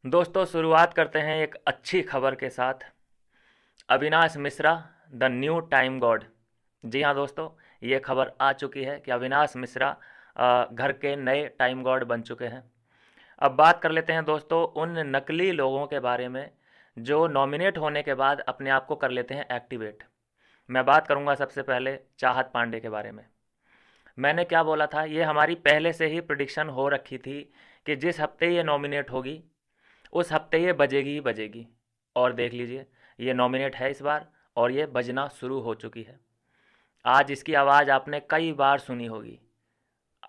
दोस्तों शुरुआत करते हैं एक अच्छी खबर के साथ। Avinash Mishra the new time god. जी हाँ दोस्तों, ये खबर आ चुकी है कि अविनाश मिश्रा घर के नए टाइम गॉड बन चुके हैं। अब बात कर लेते हैं दोस्तों उन नकली लोगों के बारे में जो नॉमिनेट होने के बाद अपने आप को कर लेते हैं एक्टिवेट। मैं बात करूंगा सबसे पहले चाहत पांडे के बारे में। मैंने क्या बोला था, ये हमारी पहले से ही प्रिडिक्शन हो रखी थी कि जिस हफ्ते ये नॉमिनेट होगी उस हफ्ते ये बजेगी ही बजेगी। और देख लीजिए, ये नॉमिनेट है इस बार और ये बजना शुरू हो चुकी है। आज इसकी आवाज़ आपने कई बार सुनी होगी।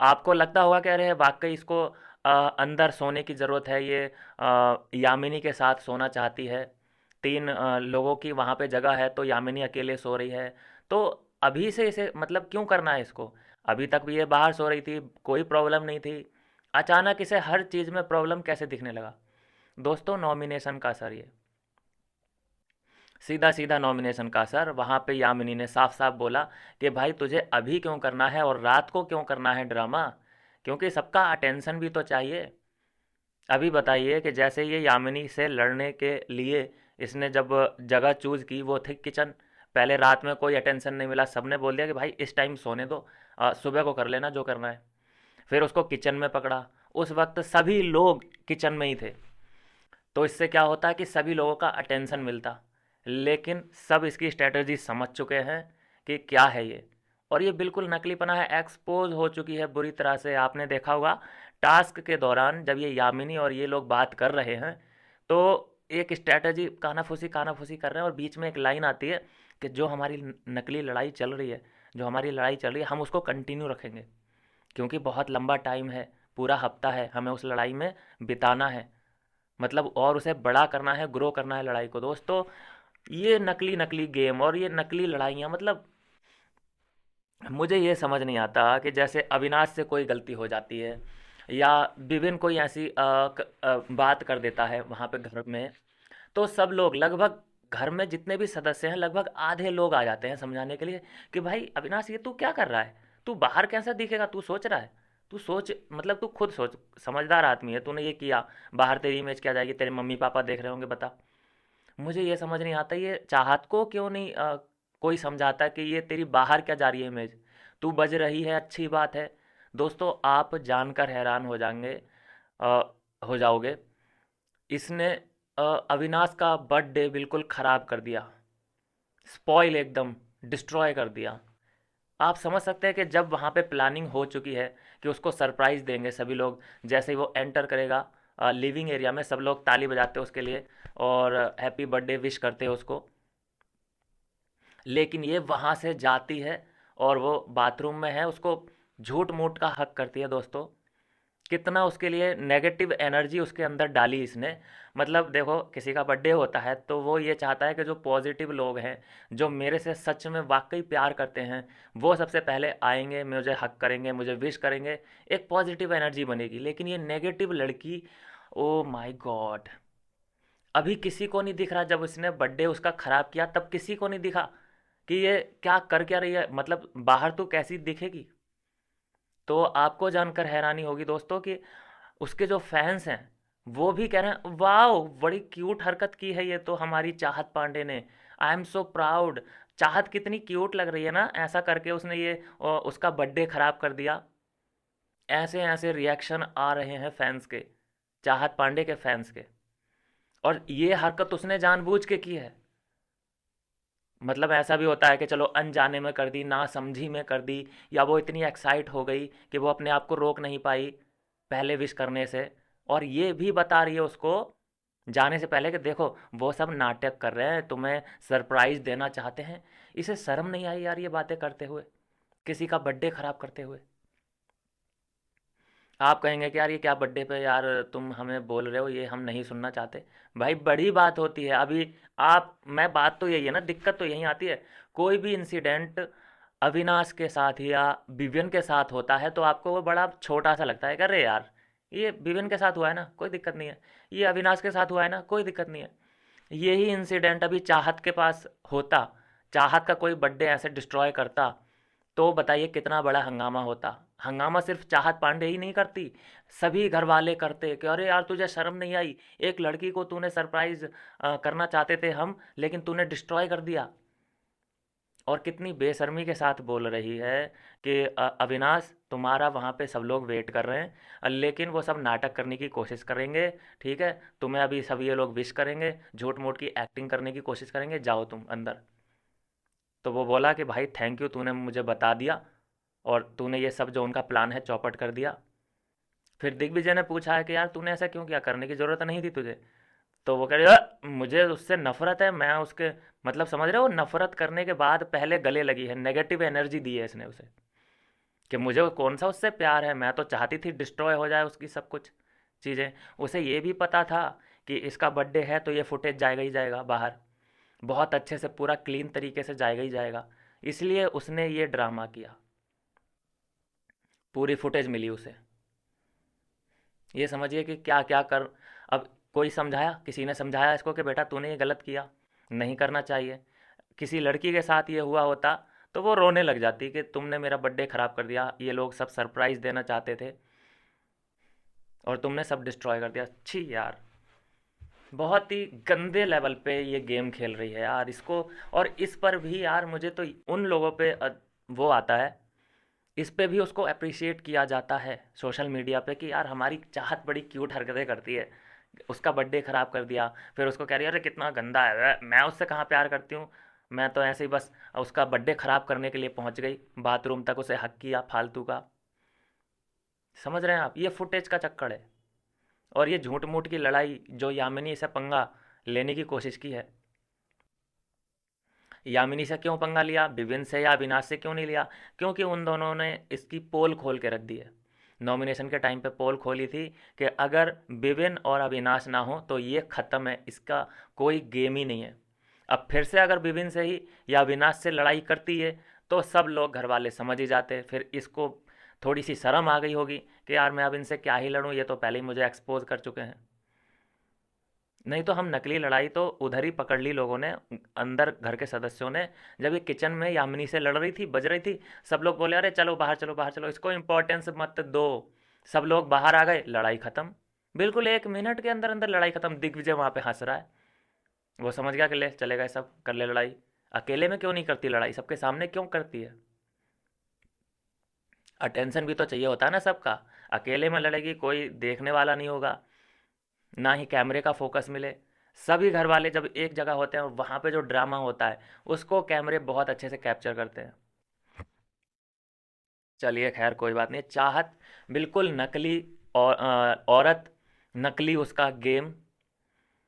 आपको लगता होगा कि अरे वाकई इसको अंदर सोने की ज़रूरत है, ये यामिनी के साथ सोना चाहती है। तीन लोगों की वहाँ पे जगह है तो यामिनी अकेले सो रही है। तो अभी से इसे मतलब क्यों करना है इसको? अभी तक भी ये बाहर सो रही थी, कोई प्रॉब्लम नहीं थी। अचानक इसे हर चीज़ में प्रॉब्लम कैसे दिखने लगा? दोस्तों नॉमिनेशन का असर, ये सीधा सीधा नॉमिनेशन का असर। वहाँ पे यामिनी ने साफ साफ बोला कि भाई तुझे अभी क्यों करना है और रात को क्यों करना है ड्रामा, क्योंकि सबका अटेंशन भी तो चाहिए। अभी बताइए कि जैसे ये यामिनी से लड़ने के लिए इसने जब जगह चूज़ की वो थी किचन। पहले रात में कोई अटेंशन नहीं मिला, सबने बोल दिया कि भाई इस टाइम सोने दो, सुबह को कर लेना जो करना है। फिर उसको किचन में पकड़ा, उस वक्त सभी लोग किचन में ही थे। तो इससे क्या होता है कि सभी लोगों का अटेंशन मिलता। लेकिन सब इसकी स्ट्रेटजी समझ चुके हैं कि क्या है ये। और ये बिल्कुल नकलीपना है, एक्सपोज हो चुकी है बुरी तरह से। आपने देखा होगा टास्क के दौरान जब ये यामिनी और ये लोग बात कर रहे हैं तो एक स्ट्रेटजी कानाफूसी कर रहे हैं और बीच में एक लाइन आती है कि जो हमारी नकली लड़ाई चल रही है, जो हमारी लड़ाई चल रही है हम उसको कंटिन्यू रखेंगे, क्योंकि बहुत लंबा टाइम है, पूरा हफ्ता है हमें उस लड़ाई में बिताना है। मतलब और उसे बड़ा करना है, ग्रो करना है लड़ाई को। दोस्तों ये नकली नकली गेम और ये नकली लड़ाइयाँ, मतलब मुझे ये समझ नहीं आता कि जैसे अविनाश से कोई गलती हो जाती है या विभिन्न कोई ऐसी बात कर देता है वहाँ पे घर में, तो सब लोग लगभग घर में जितने भी सदस्य हैं लगभग आधे लोग आ जाते हैं समझाने के लिए कि भाई अविनाश ये तू क्या कर रहा है, तू बाहर कैसा दिखेगा, तू सोच रहा है, तू सोच, मतलब तू खुद सोच, समझदार आदमी है, तूने ये किया, बाहर तेरी इमेज क्या जाएगी, तेरे मम्मी पापा देख रहे होंगे, बता। मुझे ये समझ नहीं आता ये चाहत को क्यों नहीं कोई समझाता कि ये तेरी बाहर क्या जा रही है इमेज, तू बज रही है अच्छी बात है। दोस्तों आप जानकर हैरान हो जाएंगे, अ, हो जाओगे। इसने अविनाश का बर्थडे बिल्कुल ख़राब कर दिया, स्पॉइल एकदम डिस्ट्रॉय कर दिया। आप समझ सकते हैं कि जब वहाँ पे प्लानिंग हो चुकी है कि उसको सरप्राइज़ देंगे सभी लोग, जैसे ही वो एंटर करेगा लिविंग एरिया में सब लोग ताली बजाते हैं उसके लिए और हैप्पी बर्थडे विश करते हैं उसको। लेकिन ये वहाँ से जाती है और वो बाथरूम में है, उसको झूठ मूठ का हक करती है। दोस्तों कितना उसके लिए नेगेटिव एनर्जी उसके अंदर डाली इसने। मतलब देखो किसी का बर्थडे होता है तो वो ये चाहता है कि जो पॉजिटिव लोग हैं, जो मेरे से सच में वाकई प्यार करते हैं, वो सबसे पहले आएंगे, मुझे हक करेंगे, मुझे विश करेंगे, एक पॉजिटिव एनर्जी बनेगी। लेकिन ये नेगेटिव लड़की, ओ माय गॉड, अभी किसी को नहीं दिख रहा, जब उसने बर्थडे उसका ख़राब किया तब किसी को नहीं दिखा कि ये क्या रही है, मतलब बाहर तो कैसी दिखेगी। तो आपको जानकर हैरानी होगी दोस्तों कि उसके जो फैंस हैं वो भी कह रहे हैं वाह बड़ी क्यूट हरकत की है ये तो हमारी चाहत पांडे ने, आई एम सो प्राउड। चाहत कितनी क्यूट लग रही है ना, ऐसा करके उसने ये उसका बर्थडे ख़राब कर दिया। ऐसे ऐसे रिएक्शन आ रहे हैं फैंस के, चाहत पांडे के फैंस के। और ये हरकत उसने जानबूझ के की है। मतलब ऐसा भी होता है कि चलो अनजाने में कर दी, ना समझी में कर दी, या वो इतनी एक्साइट हो गई कि वो अपने आप को रोक नहीं पाई पहले विश करने से। और ये भी बता रही है उसको जाने से पहले कि देखो वो सब नाटक कर रहे हैं, तुम्हें सरप्राइज़ देना चाहते हैं। इसे शर्म नहीं आई यार ये बातें करते हुए, किसी का बर्थडे ख़राब करते हुए? आप कहेंगे कि यार ये क्या बर्थडे पे यार तुम हमें बोल रहे हो, ये हम नहीं सुनना चाहते। भाई बड़ी बात होती है अभी। आप, मैं बात तो यही है ना, दिक्कत तो यही आती है। कोई भी इंसिडेंट अविनाश के साथ या विवियन के साथ होता है तो आपको वो बड़ा छोटा सा लगता है कि अरे यार ये विवियन के साथ हुआ है ना, कोई दिक्कत नहीं है। ये अविनाश के साथ हुआ है ना, कोई दिक्कत नहीं है। यही इंसिडेंट अभी चाहत के पास होता, चाहत का कोई बर्थडे ऐसे डिस्ट्रॉय करता, तो बताइए कितना बड़ा हंगामा होता। हंगामा सिर्फ चाहत पांडे ही नहीं करती, सभी घर वाले करते कि अरे यार तुझे शर्म नहीं आई, एक लड़की को तूने सरप्राइज करना चाहते थे हम, लेकिन तूने डिस्ट्रॉय कर दिया। और कितनी बेशर्मी के साथ बोल रही है कि अविनाश तुम्हारा वहाँ पे सब लोग वेट कर रहे हैं, लेकिन वो सब नाटक करने की कोशिश करेंगे। ठीक है, तुम्हें अभी सब ये लोग विश करेंगे, झूठ मूठ की एक्टिंग करने की कोशिश करेंगे, जाओ तुम अंदर। तो वो बोला कि भाई थैंक यू, तूने मुझे बता दिया और तूने ये सब जो उनका प्लान है चौपट कर दिया। फिर दिग्विजय ने पूछा है कि यार तूने ऐसा क्यों किया, करने की ज़रूरत नहीं थी तुझे। तो वो कह रही मुझे उससे नफरत है, मैं उसके मतलब समझ रहे हो, नफरत करने के बाद पहले गले लगी है, नेगेटिव एनर्जी दी है इसने उसे कि मुझे कौन सा उससे प्यार है, मैं तो चाहती थी डिस्ट्रॉय हो जाए उसकी सब कुछ चीज़ें। उसे ये भी पता था कि इसका बर्थडे है तो ये फुटेज जाएगा ही जाएगा बाहर, बहुत अच्छे से पूरा क्लीन तरीके से जाएगा ही जाएगा, इसलिए उसने ये ड्रामा किया। पूरी फुटेज मिली उसे। ये समझिए कि क्या क्या कर। अब कोई समझाया, किसी ने समझाया इसको कि बेटा तूने ये गलत किया, नहीं करना चाहिए। किसी लड़की के साथ ये हुआ होता तो वो रोने लग जाती कि तुमने मेरा बर्थडे ख़राब कर दिया, ये लोग सब सरप्राइज़ देना चाहते थे और तुमने सब डिस्ट्रॉय कर दिया। छी यार, बहुत ही गंदे लेवल पे ये गेम खेल रही है यार इसको। और इस पर भी यार मुझे तो उन लोगों पे वो आता है, इस पे भी उसको अप्रिशिएट किया जाता है सोशल मीडिया पे कि यार हमारी चाहत बड़ी क्यूट हरकतें करती है, उसका बर्थडे ख़राब कर दिया। फिर उसको कह रही है अरे कितना गंदा है, मैं उससे कहाँ प्यार करती हूँ, मैं तो ऐसे ही बस उसका बर्थडे ख़राब करने के लिए पहुँच गई, बाथरूम तक उसे हक किया फालतू का। समझ रहे हैं आप, ये फुटेज का चक्कर है। और ये झूठ मूठ की लड़ाई जो यामिनी से पंगा लेने की कोशिश की है। यामिनी से क्यों पंगा लिया, विभिन्न से या अविनाश से क्यों नहीं लिया? क्योंकि उन दोनों ने इसकी पोल खोल के रख दी है। नॉमिनेशन के टाइम पे पोल खोली थी कि अगर विभिन्न और अविनाश ना हो तो ये ख़त्म है, इसका कोई गेम ही नहीं है। अब फिर से अगर विभिन्न से ही या अविनाश से लड़ाई करती है तो सब लोग घर वाले समझ ही जाते, फिर इसको थोड़ी सी शर्म आ गई होगी कि यार मैं अब इनसे क्या ही लड़ूँ, ये तो पहले ही मुझे एक्सपोज कर चुके हैं। नहीं तो हम नकली लड़ाई तो उधर ही पकड़ ली लोगों ने, अंदर घर के सदस्यों ने। जब ये किचन में यामिनी से लड़ रही थी, बज रही थी, सब लोग बोले अरे चलो बाहर चलो बाहर चलो, इसको इम्पोर्टेंस मत दो। सब लोग बाहर आ गए, लड़ाई खत्म। बिल्कुल 1 मिनट के अंदर अंदर लड़ाई खत्म। दिग्विजय वहाँ पे हंस रहा है, वो समझ गया कि ले चले गए सब, कर ले लड़ाई। अकेले में क्यों नहीं करती लड़ाई, सबके सामने क्यों करती है? अटेंशन भी तो चाहिए होता है ना सबका। अकेले में लड़ेगी, कोई देखने वाला नहीं होगा, ना ही कैमरे का फोकस मिले। सभी घर वाले जब एक जगह होते हैं, वहाँ पे जो ड्रामा होता है उसको कैमरे बहुत अच्छे से कैप्चर करते हैं। चलिए खैर कोई बात नहीं। चाहत बिल्कुल नकली और औरत, नकली उसका गेम,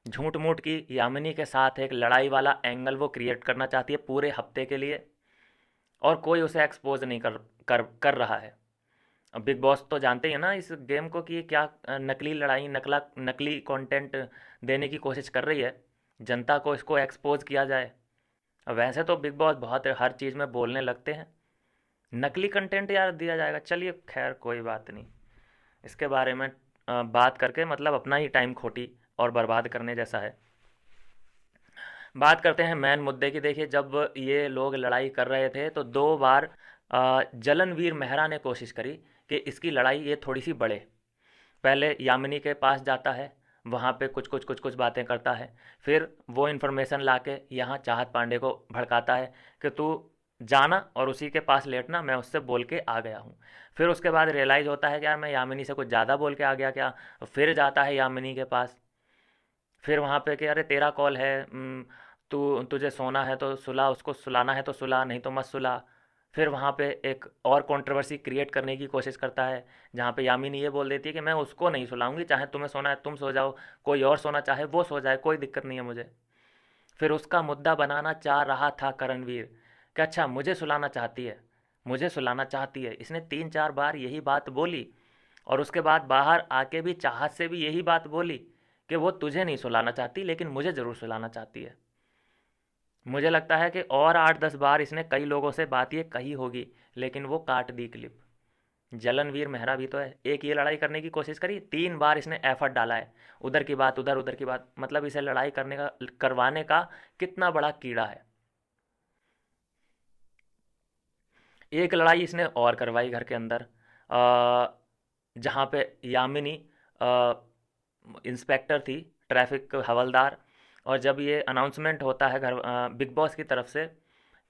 झूठ मूठ की यामिनी के साथ एक लड़ाई वाला एंगल वो क्रिएट करना चाहती है पूरे हफ्ते के लिए, और कोई उसे एक्सपोज नहीं कर कर कर रहा है। अब बिग बॉस तो जानते ही हैं ना इस गेम को कि ये क्या नकली लड़ाई, नकली कंटेंट देने की कोशिश कर रही है, जनता को इसको एक्सपोज किया जाए। अब वैसे तो बिग बॉस बहुत हर चीज़ में बोलने लगते हैं, नकली कंटेंट यार दिया जाएगा। चलिए खैर कोई बात नहीं, इसके बारे में बात करके मतलब अपना ही टाइम खोटी और बर्बाद करने जैसा है। बात करते हैं मेन मुद्दे की। देखिए जब ये लोग लड़ाई कर रहे थे तो 2 बार जलनवीर मेहरा ने कोशिश करी कि इसकी लड़ाई ये थोड़ी सी बढ़े। पहले यामिनी के पास जाता है, वहाँ पे कुछ बातें करता है, फिर वो इन्फॉर्मेशन लाके यहाँ चाहत पांडे को भड़काता है कि तू जाना और उसी के पास लेटना, मैं उससे बोल के आ गया हूँ। फिर उसके बाद रियलाइज़ होता है कि यार मैं यामिनी से कुछ ज़्यादा बोल के आ गया क्या। फिर जाता है यामिनी के पास, फिर वहाँ पे कि अरे तेरा कॉल है, तुझे सोना है तो सुला, उसको सुलाना है तो सुला, नहीं तो मत सुला। फिर वहाँ पे एक और कंट्रोवर्सी क्रिएट करने की कोशिश करता है, जहाँ पे यामिनी ये बोल देती है कि मैं उसको नहीं सुलाऊंगी, चाहे तुम्हें सोना है तुम सो जाओ, कोई और सोना चाहे वो सो जाए, कोई दिक्कत नहीं है मुझे। फिर उसका मुद्दा बनाना चाह रहा था करणवीर कि अच्छा मुझे सुलाना चाहती है, मुझे सुलाना चाहती है। इसने 3-4 बार यही बात बोली और उसके बाद बाहर आके भी चाहत से भी यही बात बोली कि वो तुझे नहीं सुलाना चाहती लेकिन मुझे ज़रूर सुलाना चाहती है। मुझे लगता है कि और 8-10 बार इसने कई लोगों से बात ये कही होगी, लेकिन वो काट दी क्लिप। जलनवीर मेहरा भी तो है, एक ये लड़ाई करने की कोशिश करी, 3 बार इसने एफर्ट डाला है, उधर की बात उधर, उधर की बात, मतलब इसे लड़ाई करने का, करवाने का कितना बड़ा कीड़ा है। एक लड़ाई इसने और करवाई घर के अंदर, अ, जहाँ पे यामिनी अ, इंस्पेक्टर थी, ट्रैफिक हवलदार। और जब ये अनाउंसमेंट होता है घर बिग बॉस की तरफ से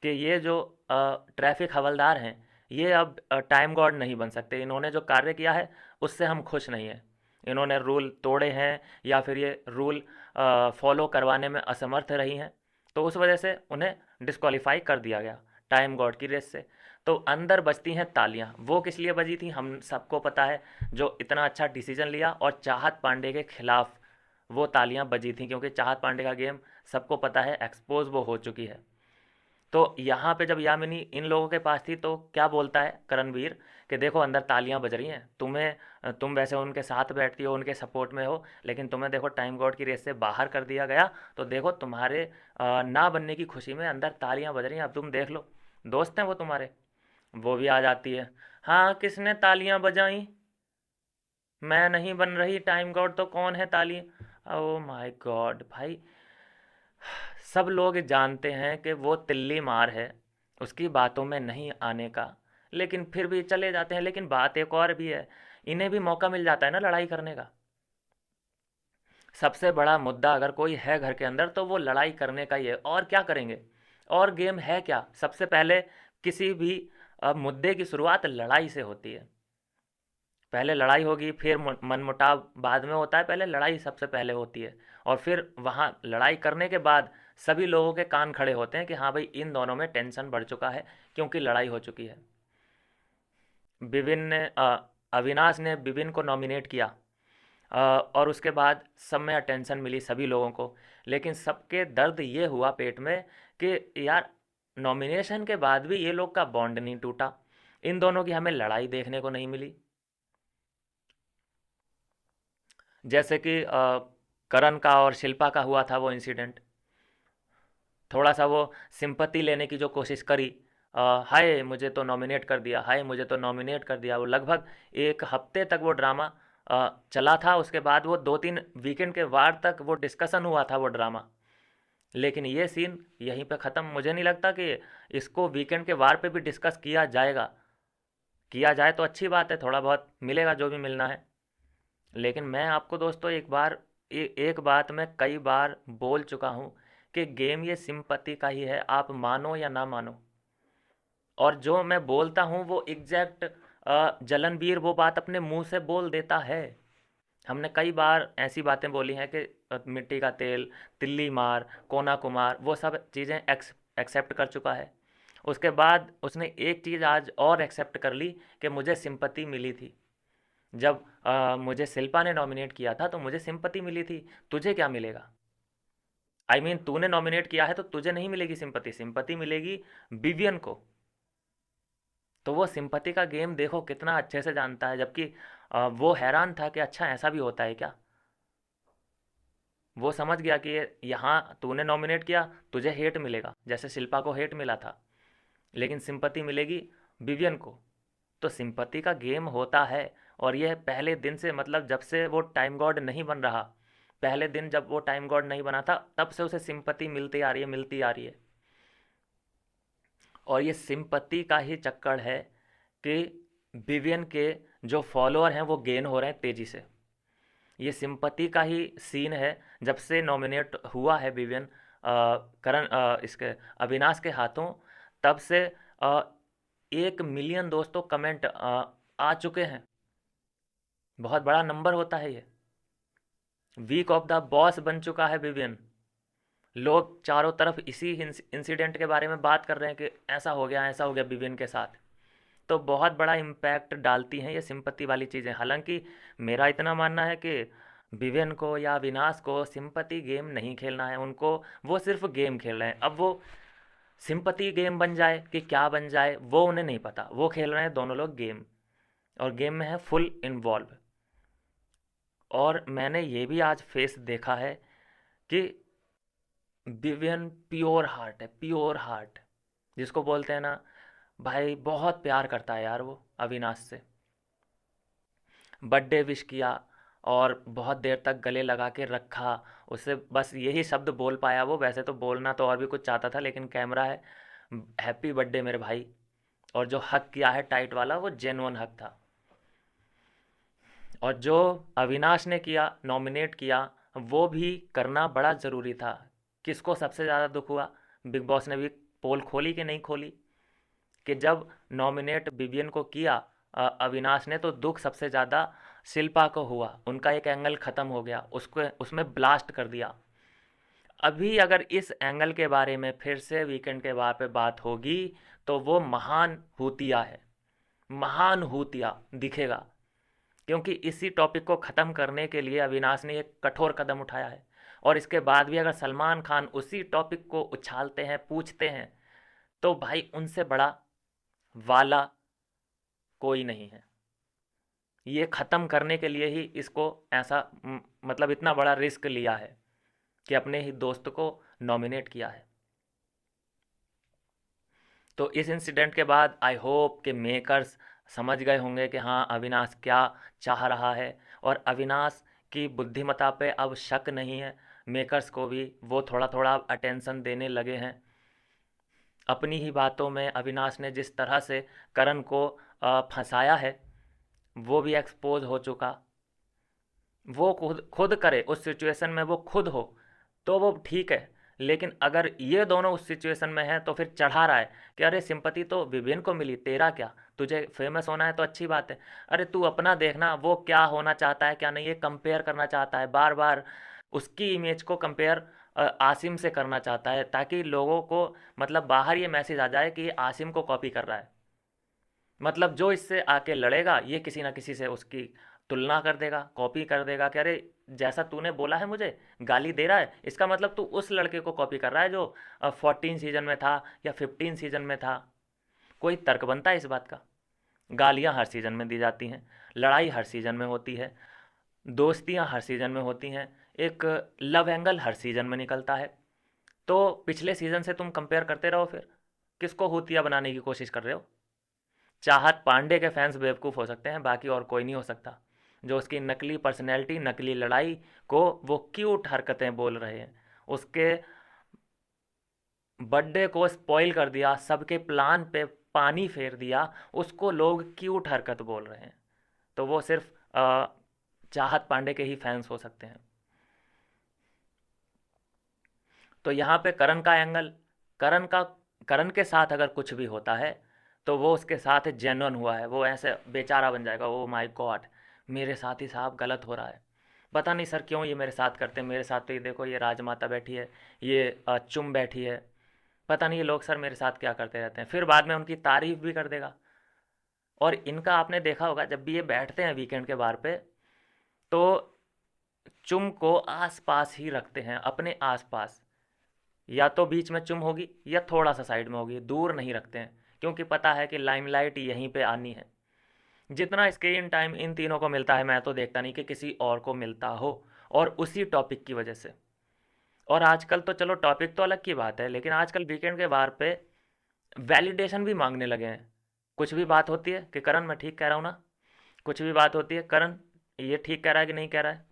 कि ये जो ट्रैफिक हवलदार हैं, ये अब टाइम गॉड नहीं बन सकते, इन्होंने जो कार्य किया है उससे हम खुश नहीं हैं, इन्होंने रूल तोड़े हैं या फिर ये रूल फॉलो करवाने में असमर्थ रही हैं, तो उस वजह से उन्हें डिस्क्वालीफाई कर दिया गया टाइम गॉड की रेस से। तो अंदर बजती हैं तालियां, वो किस लिए बजी थी हम सबको पता है, जो इतना अच्छा डिसीजन लिया और चाहत पांडे के खिलाफ वो तालियां बजी थी, क्योंकि चाहत पांडे का गेम सबको पता है, एक्सपोज वो हो चुकी है। तो यहाँ पे जब यामिनी इन लोगों के पास थी तो क्या बोलता है करणवीर कि देखो अंदर तालियां बज रही हैं, तुम वैसे उनके साथ बैठती हो, उनके सपोर्ट में हो, लेकिन तुम्हें देखो टाइम गॉड की रेस से बाहर कर दिया गया, तो देखो तुम्हारे ना बनने की खुशी में अंदर तालियां बज रही हैं, अब तुम देख लो, दोस्त हैं वो तुम्हारे। वो भी आ जाती है, हाँ किसने तालियां बजाई, मैं नहीं बन रही टाइम गॉड तो कौन है ताली। ओ माय गॉड भाई, सब लोग जानते हैं कि वो तिल्ली मार है, उसकी बातों में नहीं आने का, लेकिन फिर भी चले जाते हैं। लेकिन बात एक और भी है, इन्हें भी मौका मिल जाता है ना लड़ाई करने का। सबसे बड़ा मुद्दा अगर कोई है घर के अंदर तो वो लड़ाई करने का ही है, और क्या करेंगे, और गेम है क्या। सबसे पहले किसी भी मुद्दे की शुरुआत लड़ाई से होती है, पहले लड़ाई होगी फिर मनमुटाव बाद में होता है, पहले लड़ाई सबसे पहले होती है, और फिर वहाँ लड़ाई करने के बाद सभी लोगों के कान खड़े होते हैं कि हाँ भाई इन दोनों में टेंशन बढ़ चुका है, क्योंकि लड़ाई हो चुकी है। विपिन ने अविनाश ने विपिन को नॉमिनेट किया, और उसके बाद सब में अटेंशन मिली सभी लोगों को, लेकिन सबके दर्द ये हुआ पेट में कि यार नॉमिनेशन के बाद भी ये लोग का बॉन्ड नहीं टूटा, इन दोनों की हमें लड़ाई देखने को नहीं मिली। जैसे कि करण का और शिल्पा का हुआ था वो इंसिडेंट, थोड़ा सा वो सिंपत्ति लेने की जो कोशिश करी, हाय मुझे तो नॉमिनेट कर दिया, हाय मुझे तो नॉमिनेट कर दिया, वो लगभग एक हफ्ते तक वो ड्रामा चला था। उसके बाद वो 2-3 वीकेंड के वार तक वो डिस्कशन हुआ था वो ड्रामा, लेकिन ये सीन यहीं पे ख़त्म। मुझे नहीं लगता कि इसको वीकेंड के वार पे भी डिस्कस किया जाएगा, किया जाए तो अच्छी बात है, थोड़ा बहुत मिलेगा जो भी मिलना है। लेकिन मैं आपको दोस्तों एक बात मैं कई बार बोल चुका हूँ कि गेम ये सिंपति का ही है, आप मानो या ना मानो। और जो मैं बोलता हूँ वो एग्जैक्ट जलनवीर वो बात अपने मुंह से बोल देता है। हमने कई बार ऐसी बातें बोली हैं कि मिट्टी का तेल, तिल्ली मार, कोना कुमार, वो सब चीज़ें एक्सेप्ट कर चुका है। उसके बाद उसने एक चीज़ आज और एक्सेप्ट कर ली कि मुझे सिंपति मिली थी, जब मुझे शिल्पा ने नॉमिनेट किया था तो मुझे सिंपति मिली थी, तुझे क्या मिलेगा। तूने नॉमिनेट किया है तो तुझे नहीं मिलेगी सिंपति, सिंपति मिलेगी विवियन को। तो वो सिंपति का गेम देखो कितना अच्छे से जानता है, जबकि वो हैरान था कि अच्छा ऐसा भी होता है क्या। वो समझ गया कि यहाँ तूने नॉमिनेट किया, तुझे हेट मिलेगा जैसे शिल्पा को हेट मिला था, लेकिन सिंपति मिलेगी विवियन को। तो सिंपति का गेम होता है, और यह पहले दिन से, मतलब जब से वो टाइम गॉड नहीं बन रहा, पहले दिन जब वो टाइम गॉड नहीं बना था तब से उसे सिंपति मिलती आ रही है, मिलती आ रही है। और ये सिंपति का ही चक्कर है कि विवियन के जो फॉलोअर हैं वो गेन हो रहे हैं तेज़ी से। ये सिंपति का ही सीन है, जब से नॉमिनेट हुआ है विवियन करण इसके अविनाश के हाथों, तब से 1 मिलियन दोस्तों कमेंट आ चुके हैं। बहुत बड़ा नंबर होता है ये। वीक ऑफ द बॉस बन चुका है विवियन। लोग चारों तरफ इसी इंसिडेंट के बारे में बात कर रहे हैं कि ऐसा हो गया, ऐसा हो गया विवियन के साथ। तो बहुत बड़ा इम्पैक्ट डालती हैं ये सिंपत्ति वाली चीज़ें। हालांकि मेरा इतना मानना है कि विवियन को या विनाश को सिंपत्ति गेम नहीं खेलना है, उनको वो सिर्फ गेम खेल रहे हैं। अब वो सिंपत्ति गेम बन जाए कि क्या बन जाए वो उन्हें नहीं पता, वो खेल रहे हैं दोनों लोग गेम, और गेम में है फुल इन्वॉल्व। और मैंने ये भी आज फेस देखा है कि विवियन प्योर हार्ट है, प्योर हार्ट जिसको बोलते हैं ना भाई, बहुत प्यार करता है यार वो अविनाश से। बर्थडे विश किया और बहुत देर तक गले लगा के रखा, उससे बस यही शब्द बोल पाया वो, वैसे तो बोलना तो और भी कुछ चाहता था, लेकिन कैमरा है, हैप्पी बर्थडे मेरे भाई। और जो हक किया है टाइट वाला वो जेन्युइन हक था। और जो अविनाश ने किया, नॉमिनेट किया, वो भी करना बड़ा ज़रूरी था। किसको सबसे ज़्यादा दुख हुआ? बिग बॉस ने भी पोल खोली कि नहीं खोली, कि जब नॉमिनेट विवियन को किया अविनाश ने, तो दुख सबसे ज़्यादा शिल्पा को हुआ। उनका एक एंगल ख़त्म हो गया, उसको उसमें ब्लास्ट कर दिया। अभी अगर इस एंगल के बारे में फिर से वीकेंड के बारे पे बात होगी तो वो महान हूतिया है, महान हूतिया दिखेगा। क्योंकि इसी टॉपिक को ख़त्म करने के लिए अविनाश ने एक कठोर कदम उठाया है। और इसके बाद भी अगर सलमान खान उसी टॉपिक को उछालते हैं, पूछते हैं, तो भाई उनसे बड़ा वाला कोई नहीं है। ये ख़त्म करने के लिए ही इसको ऐसा मतलब इतना बड़ा रिस्क लिया है कि अपने ही दोस्त को नॉमिनेट किया है। तो इस इंसिडेंट के बाद आई होप कि मेकर्स समझ गए होंगे कि हाँ अविनाश क्या चाह रहा है, और अविनाश की बुद्धिमत्ता पे अब शक नहीं है। मेकर्स को भी वो थोड़ा थोड़ा अटेंशन देने लगे हैं। अपनी ही बातों में अविनाश ने जिस तरह से करण को फंसाया है, वो भी एक्सपोज हो चुका। वो खुद खुद करे उस सिचुएशन में, वो खुद हो तो वो ठीक है। लेकिन अगर ये दोनों उस सिचुएशन में हैं तो फिर चढ़ा रहा है कि अरे सिंपैथी तो विवेन को मिली, तेरा क्या? तुझे फेमस होना है तो अच्छी बात है। अरे तू अपना देखना, वो क्या होना चाहता है क्या नहीं, ये कंपेयर करना चाहता है बार बार। उसकी इमेज को कंपेयर आसिम से करना चाहता है, ताकि लोगों को मतलब बाहर ये मैसेज आ जाए कि ये आसिम को कॉपी कर रहा है। मतलब जो इससे आके लड़ेगा ये किसी ना किसी से उसकी तुलना कर देगा, कॉपी कर देगा कि अरे जैसा तूने बोला है मुझे, गाली दे रहा है, इसका मतलब तू उस लड़के को कॉपी कर रहा है जो 14 सीजन में था या 15 सीजन में था। कोई तर्क बनता है इस बात का? गालियां हर सीजन में दी जाती हैं, लड़ाई हर सीजन में होती है, दोस्तियां हर सीजन में होती हैं, एक लव एंगल हर सीजन में निकलता है। तो पिछले सीजन से तुम कंपेयर करते रहो, फिर किसको हुतिया बनाने की कोशिश कर रहे हो? चाहत पांडे के फैंस बेवकूफ़ हो सकते हैं, बाकी और कोई नहीं हो सकता। जो उसकी नकली पर्सनैलिटी, नकली लड़ाई को वो क्यूट हरकतें बोल रहे हैं, उसके बर्थडे को स्पॉइल कर दिया, सबके प्लान पे पानी फेर दिया, उसको लोग क्यूट हरकत बोल रहे हैं। तो वो सिर्फ चाहत पांडे के ही फैंस हो सकते हैं। तो यहाँ पे करण का एंगल, करण का करण के साथ अगर कुछ भी होता है तो वो उसके साथ जेन्युइन हुआ है। वो ऐसे बेचारा बन जाएगा, ओ माय गॉड मेरे साथ ही साहब गलत हो रहा है, पता नहीं सर क्यों ये मेरे साथ करते हैं, मेरे साथ तो ये देखो ये राजमाता बैठी है, ये चुम बैठी है, पता नहीं ये लोग सर मेरे साथ क्या करते रहते हैं। फिर बाद में उनकी तारीफ भी कर देगा। और इनका आपने देखा होगा जब भी ये बैठते हैं वीकेंड के बार पे, तो चुम को आस पास ही रखते हैं, अपने आस पास। या तो बीच में चुम होगी या थोड़ा सा साइड में होगी, दूर नहीं रखते हैं, क्योंकि पता है कि लाइमलाइट यहीं पे आनी है। जितना स्क्रीन टाइम इन तीनों को मिलता है, मैं तो देखता नहीं कि किसी और को मिलता हो, और उसी टॉपिक की वजह से। और आजकल तो चलो टॉपिक तो अलग की बात है, लेकिन आजकल वीकेंड के बार पे वैलिडेशन भी मांगने लगे हैं। कुछ भी बात होती है कि करण मैं ठीक कह रहा हूँ ना, कुछ भी बात होती है करण ये ठीक कह रहा है कि नहीं कह रहा है।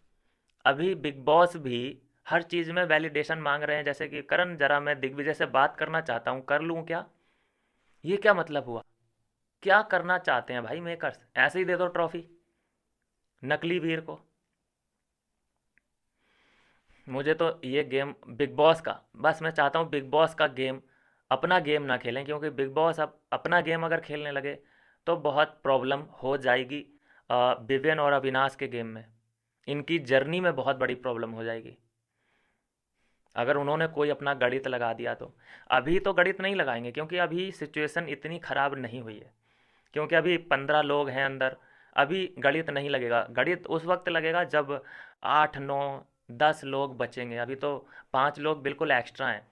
अभी बिग बॉस भी हर चीज़ में वैलिडेशन मांग रहे हैं, जैसे कि करण जरा मैं दिग्विजय से बात करना चाहता हूँ, कर लूँ क्या? ये क्या मतलब हुआ? क्या करना चाहते हैं भाई मेकर्स? ऐसे ही दे दो ट्रॉफी नकली वीर को। मुझे तो ये गेम बिग बॉस का, बस मैं चाहता हूँ बिग बॉस का गेम अपना गेम ना खेलें, क्योंकि बिग बॉस अब अपना गेम अगर खेलने लगे तो बहुत प्रॉब्लम हो जाएगी विवियन और अविनाश के गेम में। इनकी जर्नी में बहुत बड़ी प्रॉब्लम हो जाएगी अगर उन्होंने कोई अपना गणित लगा दिया तो। अभी तो गणित नहीं लगाएंगे, क्योंकि अभी सिचुएशन इतनी ख़राब नहीं हुई है, क्योंकि अभी 15 लोग हैं अंदर। अभी गणित नहीं लगेगा, गणित उस वक्त लगेगा जब 8 9 10 लोग बचेंगे। अभी तो 5 लोग बिल्कुल एक्स्ट्रा हैं,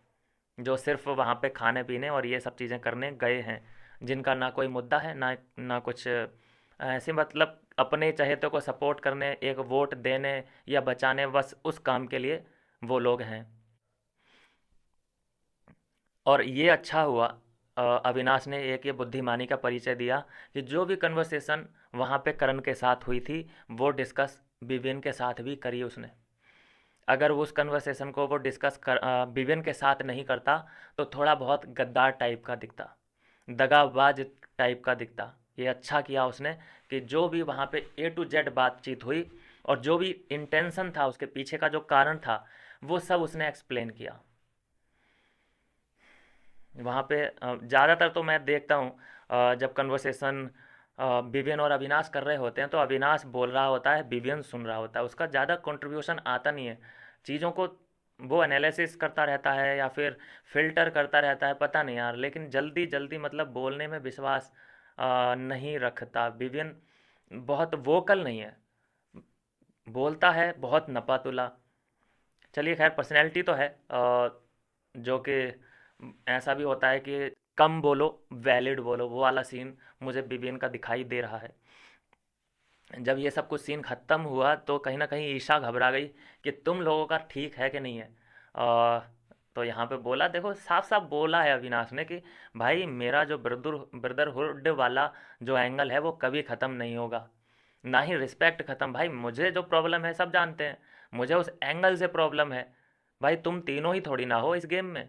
जो सिर्फ वहाँ पे खाने पीने और ये सब चीज़ें करने गए हैं, जिनका ना कोई मुद्दा है ना ना कुछ ऐसे, मतलब अपने चहेते को सपोर्ट करने, एक वोट देने या बचाने, बस उस काम के लिए वो लोग हैं। और ये अच्छा हुआ अविनाश ने एक ये बुद्धिमानी का परिचय दिया कि जो भी कन्वर्सेशन वहाँ पे करण के साथ हुई थी वो डिस्कस विवेन के साथ भी करी उसने। अगर वो उस कन्वर्सेशन को वो डिस्कस कर विवेन के साथ नहीं करता तो थोड़ा बहुत गद्दार टाइप का दिखता, दगाबाज टाइप का दिखता। ये अच्छा किया उसने कि जो भी वहाँ पे ए टू जेड बातचीत हुई और जो भी इंटेंशन था उसके पीछे का जो कारण था वो सब उसने एक्सप्लेन किया। वहाँ पे ज़्यादातर तो मैं देखता हूँ जब कन्वर्सेशन विवियन और अविनाश कर रहे होते हैं तो अविनाश बोल रहा होता है, विवियन सुन रहा होता है, उसका ज़्यादा कंट्रीब्यूशन आता नहीं है चीज़ों को। वो एनालिसिस करता रहता है या फिर फिल्टर करता रहता है, पता नहीं यार, लेकिन जल्दी जल्दी मतलब बोलने में विश्वास नहीं रखता विवियन। बहुत वोकल नहीं है, बोलता है बहुत नपातुला। चलिए खैर, पर्सनैलिटी तो है जो कि ऐसा भी होता है कि कम बोलो वैलिड बोलो, वो वाला सीन मुझे बिबियन का दिखाई दे रहा है। जब ये सब कुछ सीन ख़त्म हुआ तो कहीं ना कहीं ईशा घबरा गई कि तुम लोगों का ठीक है कि नहीं है। अ, तो यहाँ पे बोला, देखो साफ साफ बोला है अविनाश ने कि भाई मेरा जो ब्रदरहुड वाला जो एंगल है वो कभी ख़त्म नहीं होगा, ना ही रिस्पेक्ट ख़त्म। भाई मुझे जो प्रॉब्लम है सब जानते हैं, मुझे उस एंगल से प्रॉब्लम है। भाई तुम तीनों ही थोड़ी ना हो इस गेम में,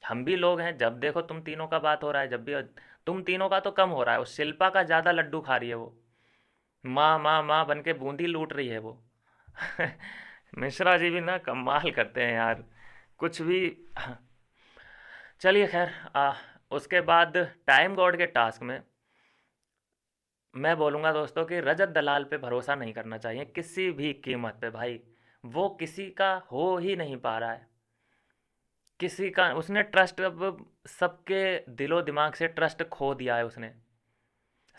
हम भी लोग हैं। जब देखो तुम तीनों का बात हो रहा है, जब भी तुम तीनों का तो कम हो रहा है, उस शिल्पा का ज़्यादा लड्डू खा रही है वो, माँ माँ माँ बन के बूंदी लूट रही है वो। मिश्रा जी भी ना कमाल करते हैं यार, कुछ भी। चलिए खैर, उसके बाद टाइम गॉड के टास्क में मैं बोलूँगा दोस्तों कि रजत दलाल पे भरोसा नहीं करना चाहिए किसी भी कीमत पे। भाई वो किसी का हो ही नहीं पा रहा है, किसी का। उसने ट्रस्ट अब सबके दिलो दिमाग से ट्रस्ट खो दिया है उसने।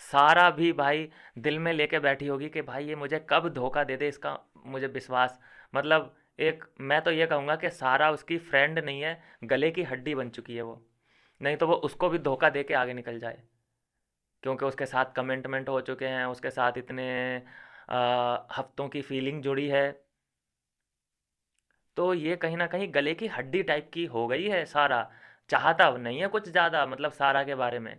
सारा भी भाई दिल में लेके बैठी होगी कि भाई ये मुझे कब धोखा दे दे, इसका मुझे विश्वास। मतलब एक मैं तो ये कहूँगा कि सारा उसकी फ्रेंड नहीं है, गले की हड्डी बन चुकी है वो। नहीं तो वो उसको भी धोखा दे के आगे निकल जाए, क्योंकि उसके साथ कमिटमेंट हो चुके हैं, उसके साथ इतने हफ्तों की फीलिंग जुड़ी है। तो ये कहीं ना कहीं गले की हड्डी टाइप की हो गई है सारा। चाहता नहीं है कुछ ज़्यादा, मतलब सारा के बारे में।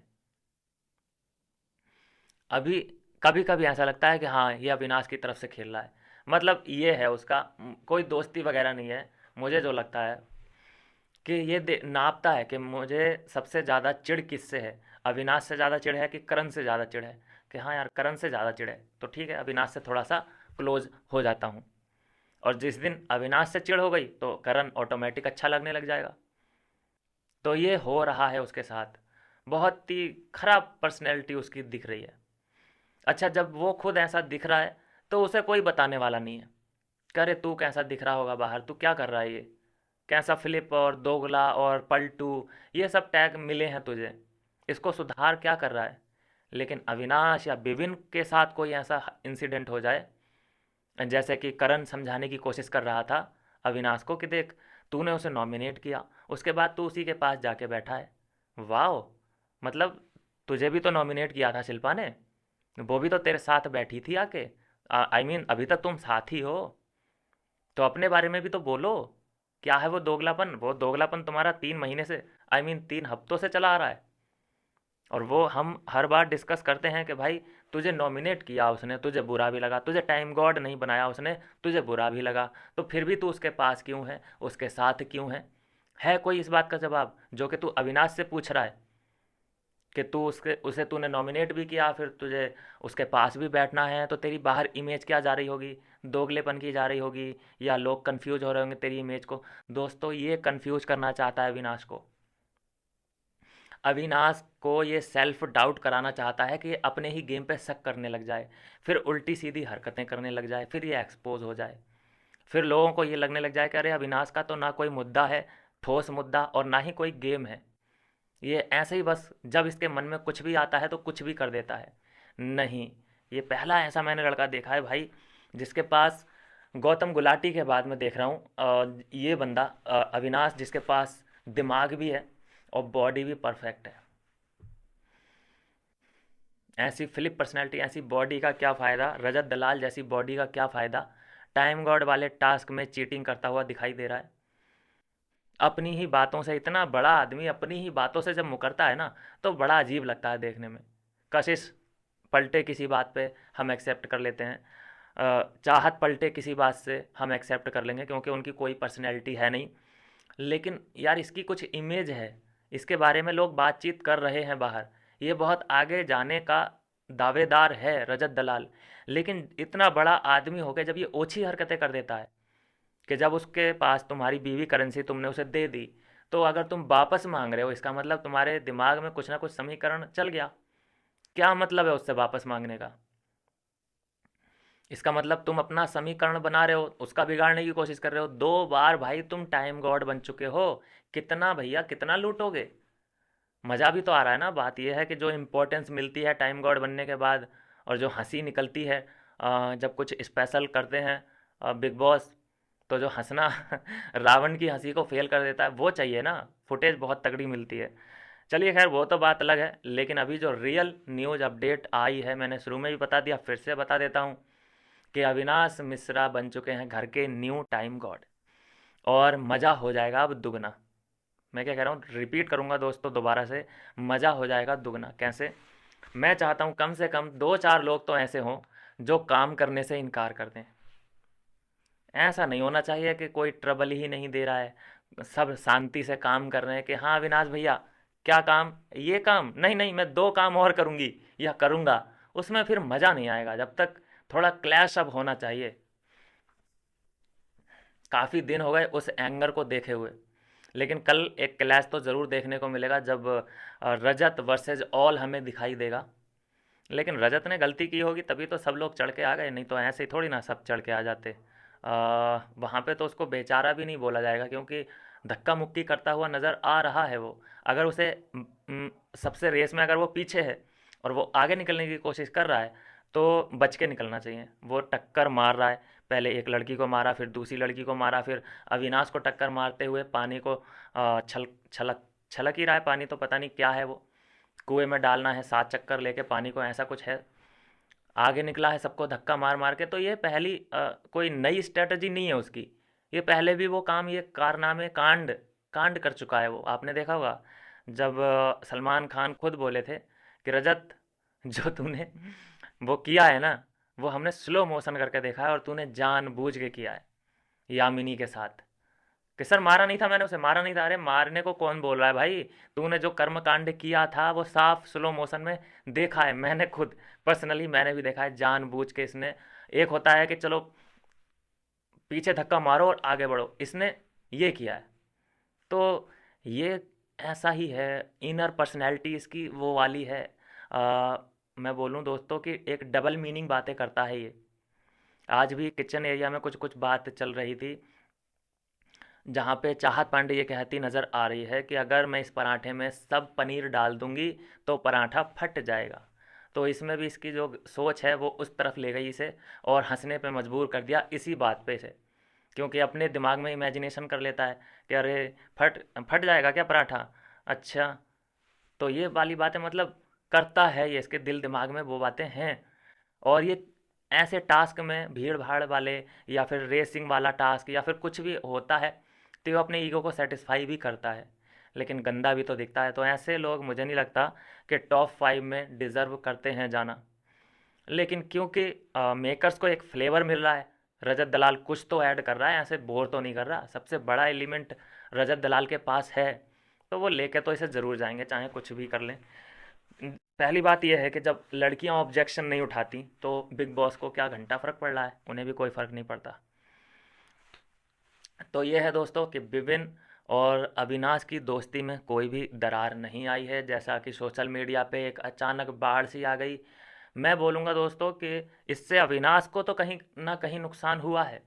अभी कभी कभी ऐसा लगता है कि हाँ ये अविनाश की तरफ से खेल रहा है, मतलब ये है उसका कोई दोस्ती वगैरह नहीं है। मुझे जो लगता है कि ये नापता है कि मुझे सबसे ज़्यादा चिढ़ किससे है, अविनाश से ज़्यादा चिढ़ है कि करण से ज़्यादा चिढ़ है। कि हाँ यार करण से ज़्यादा चिढ़ है तो ठीक है, अविनाश से थोड़ा सा क्लोज हो जाता हूँ। और जिस दिन अविनाश से चिढ़ हो गई तो करण ऑटोमेटिक अच्छा लगने लग जाएगा। तो ये हो रहा है उसके साथ, बहुत ही खराब पर्सनैलिटी उसकी दिख रही है। अच्छा, जब वो खुद ऐसा दिख रहा है तो उसे कोई बताने वाला नहीं है। करे तू कैसा दिख रहा होगा बाहर, तू क्या कर रहा है, ये कैसा फ्लिप और दोगला और पलटू, ये सब टैग मिले हैं तुझे, इसको सुधार, क्या कर रहा है। लेकिन अविनाश या विविन के साथ कोई ऐसा इंसिडेंट हो जाए, जैसे कि करण समझाने की कोशिश कर रहा था अविनाश को कि देख तूने उसे नॉमिनेट किया, उसके बाद तू उसी के पास जाके बैठा है। वाह, मतलब तुझे भी तो नॉमिनेट किया था शिल्पा ने, वो भी तो तेरे साथ बैठी थी आके। आई मीन अभी तक तुम साथ ही हो, तो अपने बारे में भी तो बोलो। क्या है वो दोगलापन, वो दोगलापन तुम्हारा 3 महीने से, आई मीन 3 हफ्तों से चला आ रहा है। और वो हम हर बार डिस्कस करते हैं कि भाई तुझे नॉमिनेट किया उसने, तुझे बुरा भी लगा, तुझे टाइम गॉड नहीं बनाया उसने, तुझे बुरा भी लगा, तो फिर भी तू उसके पास क्यों है, उसके साथ क्यों है कोई इस बात का जवाब जो कि तू अविनाश से पूछ रहा है कि तू उसके उसे तूने नॉमिनेट भी किया, फिर तुझे उसके पास भी बैठना है, तो तेरी बाहर इमेज क्या जा रही होगी, दोगलेपन की जा रही होगी, या लोग कंफ्यूज हो रहे होंगे तेरी इमेज को। दोस्तों ये कंफ्यूज करना चाहता है अविनाश को। अविनाश को ये सेल्फ डाउट कराना चाहता है कि ये अपने ही गेम पे शक करने लग जाए, फिर उल्टी सीधी हरकतें करने लग जाए, फिर ये एक्सपोज हो जाए, फिर लोगों को ये लगने लग जाए कि अरे अविनाश का तो ना कोई मुद्दा है, ठोस मुद्दा, और ना ही कोई गेम है, ये ऐसे ही बस जब इसके मन में कुछ भी आता है तो कुछ भी कर देता है। नहीं, ये पहला ऐसा मैंने लड़का देखा है भाई जिसके पास, गौतम गुलाटी के बाद में देख रहा हूँ ये बंदा अविनाश, जिसके पास दिमाग भी है और बॉडी भी परफेक्ट है। ऐसी फ्लिप पर्सनैलिटी, ऐसी बॉडी का क्या फ़ायदा, रजत दलाल जैसी बॉडी का क्या फ़ायदा, टाइम गॉड वाले टास्क में चीटिंग करता हुआ दिखाई दे रहा है। अपनी ही बातों से, इतना बड़ा आदमी अपनी ही बातों से जब मुकरता है ना तो बड़ा अजीब लगता है देखने में। कशिश पलटे किसी बात पे हम एक्सेप्ट कर लेते हैं, चाहत पलटे किसी बात से हम एक्सेप्ट कर लेंगे क्योंकि उनकी कोई पर्सनैलिटी है नहीं। लेकिन यार इसकी कुछ इमेज है, इसके बारे में लोग बातचीत कर रहे हैं बाहर, ये बहुत आगे जाने का दावेदार है रजत दलाल, लेकिन इतना बड़ा आदमी हो गया जब ये ओछी हरकतें कर देता है कि जब उसके पास तुम्हारी बीवी करेंसी तुमने उसे दे दी, तो अगर तुम वापस मांग रहे हो इसका मतलब तुम्हारे दिमाग में कुछ ना कुछ समीकरण चल गया। क्या मतलब है उससे वापस मांगने का? इसका मतलब तुम अपना समीकरण बना रहे हो, उसका बिगाड़ने की कोशिश कर रहे हो। 2 बार भाई तुम टाइम गॉड बन चुके हो, कितना भैया कितना लूटोगे? मज़ा भी तो आ रहा है ना। बात यह है कि जो इम्पोर्टेंस मिलती है टाइम गॉड बनने के बाद, और जो हंसी निकलती है जब कुछ स्पेशल करते हैं बिग बॉस, तो जो हंसना रावण की हंसी को फेल कर देता है, वो चाहिए ना। फुटेज बहुत तगड़ी मिलती है। चलिए खैर, वो तो बात अलग है, लेकिन अभी जो रियल न्यूज़ अपडेट आई है, मैंने शुरू में भी बता दिया, फिर से बता देता हूँ कि अविनाश मिश्रा बन चुके हैं घर के न्यू टाइम गॉड, और मज़ा हो जाएगा अब दुगना। मैं क्या कह रहा हूँ, रिपीट करूँगा दोस्तों दोबारा से, मज़ा हो जाएगा दुगना। कैसे? मैं चाहता हूँ कम से कम 2-4 लोग तो ऐसे हों जो काम करने से इनकार कर दें। ऐसा नहीं होना चाहिए कि कोई ट्रबल ही नहीं दे रहा है, सब शांति से काम कर रहे हैं कि हाँ अविनाश भैया, क्या काम? ये काम नहीं, नहीं मैं 2 काम और करूँगी या करूँगा। उसमें फिर मज़ा नहीं आएगा। जब तक थोड़ा क्लैश अप होना चाहिए। काफ़ी दिन हो गए उस एंगर को देखे हुए, लेकिन कल एक क्लैश तो ज़रूर देखने को मिलेगा जब रजत वर्सेस ऑल हमें दिखाई देगा। लेकिन रजत ने गलती की होगी तभी तो सब लोग चढ़ के आ गए, नहीं तो ऐसे ही थोड़ी ना सब चढ़ के आ जाते। वहाँ पे तो उसको बेचारा भी नहीं बोला जाएगा, क्योंकि धक्का मुक्की करता हुआ नज़र आ रहा है वो। अगर उसे सबसे रेस में अगर वो पीछे है और वो आगे निकलने की कोशिश कर रहा है, तो बच के निकलना चाहिए। वो टक्कर मार रहा है, पहले एक लड़की को मारा, फिर दूसरी लड़की को मारा, फिर अविनाश को टक्कर मारते हुए पानी को छलक छलक ही रहा है पानी, तो पता नहीं क्या है वो, कुएं में डालना है 7 चक्कर लेके पानी को, ऐसा कुछ है। आगे निकला है सबको धक्का मार मार के। तो ये पहली कोई नई स्ट्रेटजी नहीं है उसकी। ये पहले भी वो काम, ये कारनामे, कांड कांड कर चुका है वो। आपने देखा होगा जब सलमान खान खुद बोले थे कि रजत, जो तूने वो किया है ना, वो हमने स्लो मोशन करके देखा है और तूने जानबूझ के किया है यामिनी के साथ। कि सर मारा नहीं था मैंने उसे, मारा नहीं था। अरे मारने को कौन बोल रहा है भाई? तूने जो कर्म कांड किया था वो साफ स्लो मोशन में देखा है, मैंने खुद पर्सनली मैंने भी देखा है। जानबूझ के इसने, एक होता है कि चलो पीछे धक्का मारो और आगे बढ़ो, इसने ये किया है। तो ये ऐसा ही है, इनर पर्सनैलिटी इसकी वो वाली है। मैं बोलूँ दोस्तों कि एक डबल मीनिंग बातें करता है ये। आज भी किचन एरिया में कुछ कुछ बात चल रही थी, जहाँ पे चाहत पांडे ये कहती नज़र आ रही है कि अगर मैं इस पराठे में सब पनीर डाल दूंगी तो पराठा फट जाएगा। तो इसमें भी इसकी जो सोच है वो उस तरफ ले गई इसे, और हंसने पे मजबूर कर दिया इसी बात पे से। क्योंकि अपने दिमाग में इमेजिनेशन कर लेता है कि अरे फट फट जाएगा क्या पराठा? अच्छा, तो ये वाली बातें मतलब करता है ये, इसके दिल दिमाग में वो बातें हैं। और ये ऐसे टास्क में, भीड़ भाड़ वाले या फिर रेसिंग वाला टास्क या फिर कुछ भी होता है, तो ये अपने ईगो को सेटिस्फाई भी करता है, लेकिन गंदा भी तो दिखता है। तो ऐसे लोग मुझे नहीं लगता कि टॉप 5 में डिज़र्व करते हैं जाना। लेकिन क्योंकि मेकर्स को एक फ्लेवर मिल रहा है, रजत दलाल कुछ तो ऐड कर रहा है, ऐसे बोर तो नहीं कर रहा। सबसे बड़ा एलिमेंट रजत दलाल के पास है, तो वो लेके तो इसे ज़रूर जाएंगे चाहे कुछ भी कर लें। पहली बात यह है कि जब लड़कियां ऑब्जेक्शन नहीं उठाती तो बिग बॉस को क्या घंटा फ़र्क पड़ रहा है? उन्हें भी कोई फ़र्क नहीं पड़ता। तो ये है दोस्तों कि विपिन और अविनाश की दोस्ती में कोई भी दरार नहीं आई है, जैसा कि सोशल मीडिया पे एक अचानक बाढ़ सी आ गई। मैं बोलूँगा दोस्तों कि इससे अविनाश को तो कहीं ना कहीं नुकसान हुआ है।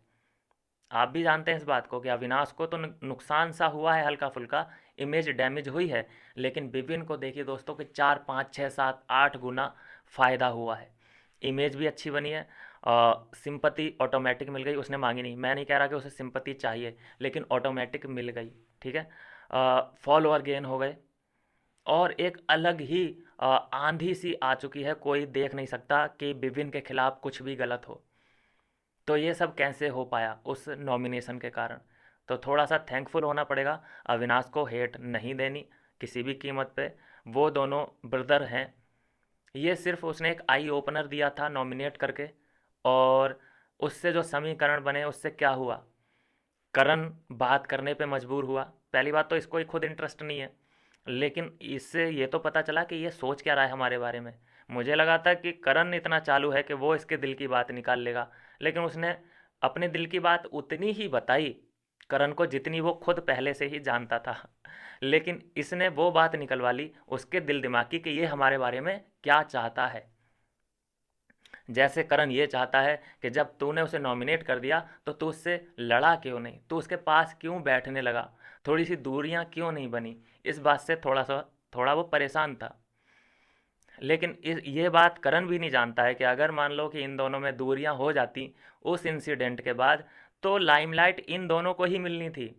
आप भी जानते हैं इस बात को कि अविनाश को तो नुकसान सा हुआ है, हल्का फुल्का इमेज डैमेज हुई है। लेकिन विपिन को देखिए दोस्तों कि 4, 5, 6, 7, 8 गुना फ़ायदा हुआ है। इमेज भी अच्छी बनी है, सिंपति ऑटोमेटिक मिल गई, उसने मांगी नहीं। मैं नहीं कह रहा कि उसे सिंपति चाहिए, लेकिन ऑटोमेटिक मिल गई। ठीक है, फॉलोअर गेन हो गए, और एक अलग ही आंधी सी आ चुकी है। कोई देख नहीं सकता कि विपिन के खिलाफ कुछ भी गलत हो। तो ये सब कैसे हो पाया? उस नॉमिनेशन के कारण। तो थोड़ा सा थैंकफुल होना पड़ेगा, अविनाश को हेट नहीं देनी किसी भी कीमत पे। वो दोनों ब्रदर हैं। ये सिर्फ उसने एक आई ओपनर दिया था नॉमिनेट करके, और उससे जो समीकरण बने उससे क्या हुआ? करण बात करने पे मजबूर हुआ। पहली बात तो इसको ही खुद इंटरेस्ट नहीं है, लेकिन इससे ये तो पता चला कि ये सोच क्या रहा है हमारे बारे में। मुझे लगा था कि करण इतना चालू है कि वो इसके दिल की बात निकाल लेगा, लेकिन उसने अपने दिल की बात उतनी ही बताई करण को जितनी वो खुद पहले से ही जानता था। लेकिन इसने वो बात निकलवा ली उसके दिल दिमाग की कि ये हमारे बारे में क्या चाहता है। जैसे करण ये चाहता है कि जब तूने उसे नॉमिनेट कर दिया तो तू उससे लड़ा क्यों नहीं, तू उसके पास क्यों बैठने लगा, थोड़ी सी दूरियां क्यों नहीं बनी। इस बात से थोड़ा वो परेशान था। लेकिन ये बात करण भी नहीं जानता है कि अगर मान लो कि इन दोनों में दूरियां हो जाती उस इंसिडेंट के बाद, तो लाइमलाइट इन दोनों को ही मिलनी थी।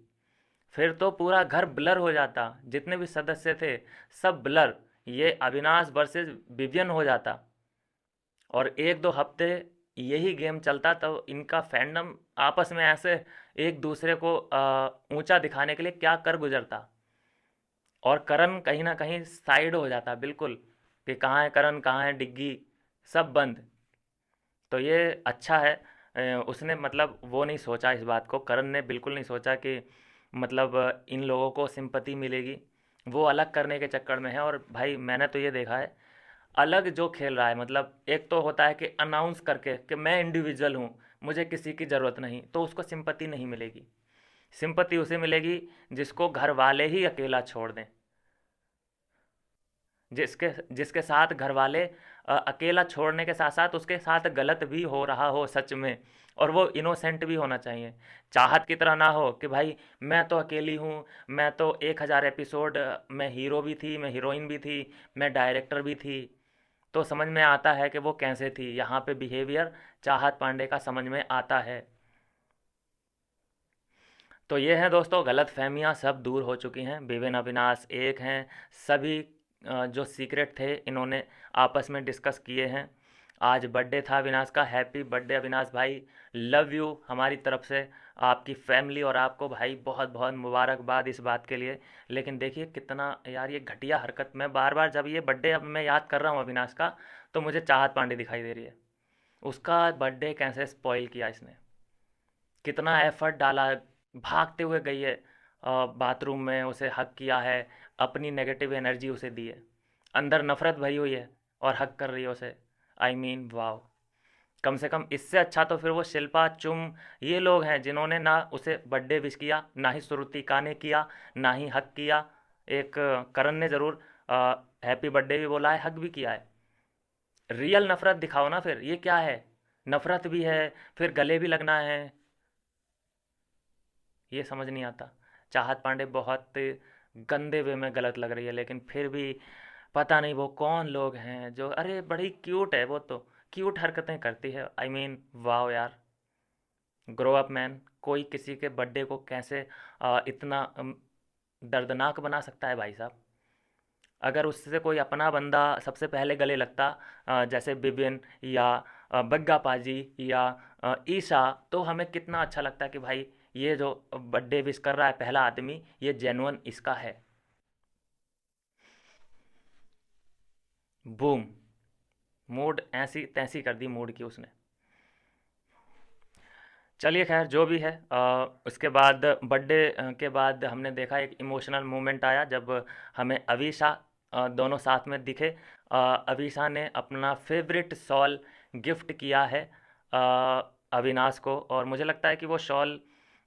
फिर तो पूरा घर ब्लर हो जाता, जितने भी सदस्य थे सब ब्लर, ये अविनाश वर्सेस विवियन हो जाता। और एक दो हफ्ते यही गेम चलता तो इनका फैंडम आपस में ऐसे एक दूसरे को ऊंचा दिखाने के लिए क्या कर गुजरता। और करण कहीं ना कहीं साइड हो जाता बिल्कुल, कि कहाँ है करण, कहाँ है डिग्गी, सब बंद। तो ये अच्छा है। उसने मतलब वो नहीं सोचा इस बात को, करण ने बिल्कुल नहीं सोचा कि मतलब इन लोगों को सिंपैथी मिलेगी। वो अलग करने के चक्कर में है। और भाई मैंने तो ये देखा है, अलग जो खेल रहा है, मतलब एक तो होता है कि अनाउंस करके कि मैं इंडिविजुअल हूँ, मुझे किसी की ज़रूरत नहीं, तो उसको सिंपैथी नहीं मिलेगी। सिंपैथी उसे मिलेगी जिसको घर वाले ही अकेला छोड़ दें, जिसके जिसके साथ घर वाले अकेला छोड़ने के साथ साथ उसके साथ गलत भी हो रहा हो सच में, और वो इनोसेंट भी होना चाहिए। चाहत की तरह ना हो कि भाई मैं तो अकेली हूँ, मैं तो 1000 एपिसोड, मैं हीरो भी थी, मैं हीरोइन भी थी, मैं डायरेक्टर भी थी। तो समझ में आता है कि वो कैसे थी, यहाँ पे बिहेवियर चाहत पांडे का समझ में आता है। तो ये है दोस्तों, गलत फहमियाँ सब दूर हो चुकी हैं, विवेन अविनाश एक हैं। सभी जो सीक्रेट थे इन्होंने आपस में डिस्कस किए हैं। आज बर्थडे था अविनाश का, हैप्पी बर्थडे अविनाश भाई, लव यू हमारी तरफ से। आपकी फैमिली और आपको भाई बहुत बहुत मुबारकबाद इस बात के लिए। लेकिन देखिए कितना यार ये घटिया हरकत, मैं बार बार जब ये बर्थडे अब मैं याद कर रहा हूँ अविनाश का, तो मुझे चाहत पांडे दिखाई दे रही है। उसका बर्थडे कैसे स्पॉइल किया इसने, कितना एफर्ट डाला, भागते हुए गई है बाथरूम में, उसे हक किया है, अपनी नेगेटिव एनर्जी उसे दी है, अंदर नफरत भरी हुई है और हक कर रही है उसे। I mean wow. कम से कम इससे अच्छा तो फिर वो शिल्पा चुम, ये लोग हैं जिन्होंने ना उसे बर्थडे विश किया, ना ही श्रुतिका ने किया, ना ही हक किया। एक करण ने ज़रूर हैप्पी बर्थडे भी बोला है, हक भी किया है। रियल नफरत दिखाओ ना, फिर ये क्या है, नफरत भी है फिर गले भी लगना है, ये समझ नहीं आता। चाहत पांडे बहुत गंदे वे में गलत लग रही है, लेकिन फिर भी पता नहीं वो कौन लोग हैं जो, अरे बड़ी क्यूट है वो तो, क्यूट हरकतें करती है। आई मीन वाओ यार, ग्रो अप मैन। कोई किसी के बर्थडे को कैसे इतना दर्दनाक बना सकता है भाई साहब। अगर उससे कोई अपना बंदा सबसे पहले गले लगता, जैसे बिबिन या बग्गा पाजी या ईशा, तो हमें कितना अच्छा लगता है कि भाई ये जो बर्थडे विश कर रहा है पहला आदमी, ये जेन्युइन इसका है। बूम, मूड ऐसी तैसी कर दी मूड की उसने। चलिए खैर जो भी है, उसके बाद बर्थडे के बाद हमने देखा एक इमोशनल मोमेंट आया जब हमें अवीशा दोनों साथ में दिखे। अवीशा ने अपना फेवरेट शॉल गिफ्ट किया है अविनाश को, और मुझे लगता है कि वो शॉल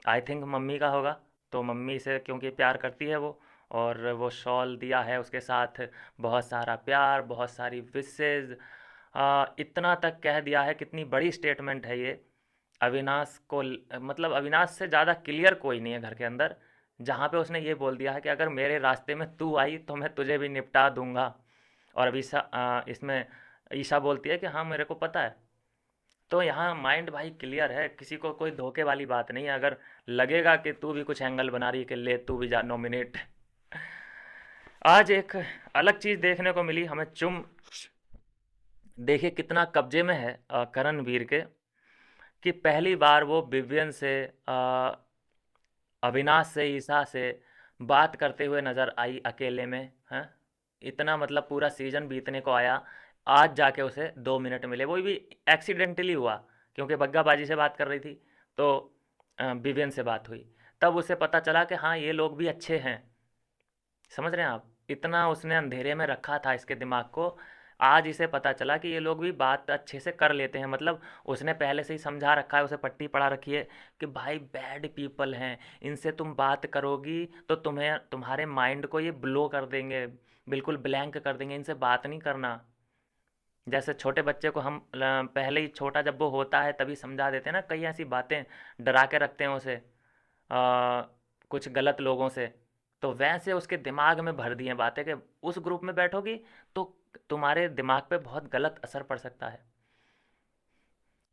आई थिंक मम्मी का होगा। तो मम्मी से क्योंकि प्यार करती है वो, और वो शॉल दिया है, उसके साथ बहुत सारा प्यार, बहुत सारी विशेज़, इतना तक कह दिया है, कितनी बड़ी स्टेटमेंट है ये। अविनाश को मतलब अविनाश से ज़्यादा क्लियर कोई नहीं है घर के अंदर, जहाँ पे उसने ये बोल दिया है कि अगर मेरे रास्ते में तू आई तो मैं तुझे भी निपटा दूंगा। और अभी इसमें ईशा बोलती है कि हाँ मेरे को पता है। तो यहाँ माइंड भाई क्लियर है, किसी को कोई धोखे वाली बात नहीं है। अगर लगेगा कि तू भी कुछ एंगल बना रही है कि ले तू भी जा नॉमिनेट। आज एक अलग चीज़ देखने को मिली हमें, चुम देखिए कितना कब्जे में है करण वीर के, कि पहली बार वो विवियन से, अविनाश से, ईसा से बात करते हुए नज़र आई अकेले में, हैं। इतना मतलब पूरा सीज़न बीतने को आया, आज जाके उसे 2 मिनट मिले, वो भी एक्सीडेंटली हुआ, क्योंकि बग्गाबाजी से बात कर रही थी, तो विवियन से बात हुई, तब उसे पता चला कि हाँ ये लोग भी अच्छे हैं। समझ रहे हैं आप। इतना उसने अंधेरे में रखा था इसके दिमाग को, आज इसे पता चला कि ये लोग भी बात अच्छे से कर लेते हैं। मतलब उसने पहले से ही समझा रखा है, उसे पट्टी पढ़ा रखी है कि भाई बैड पीपल हैं, इनसे तुम बात करोगी तो तुम्हें तुम्हारे माइंड को ये ब्लो कर देंगे, बिल्कुल ब्लैंक कर देंगे, इनसे बात नहीं करना। जैसे छोटे बच्चे को हम पहले ही छोटा जब वो होता है तभी समझा देते हैं ना, कई ऐसी बातें डरा के रखते हैं उसे कुछ गलत लोगों से, तो वैसे उसके दिमाग में भर दी हैं बातें कि उस ग्रुप में बैठोगी तो तुम्हारे दिमाग पे बहुत गलत असर पड़ सकता है।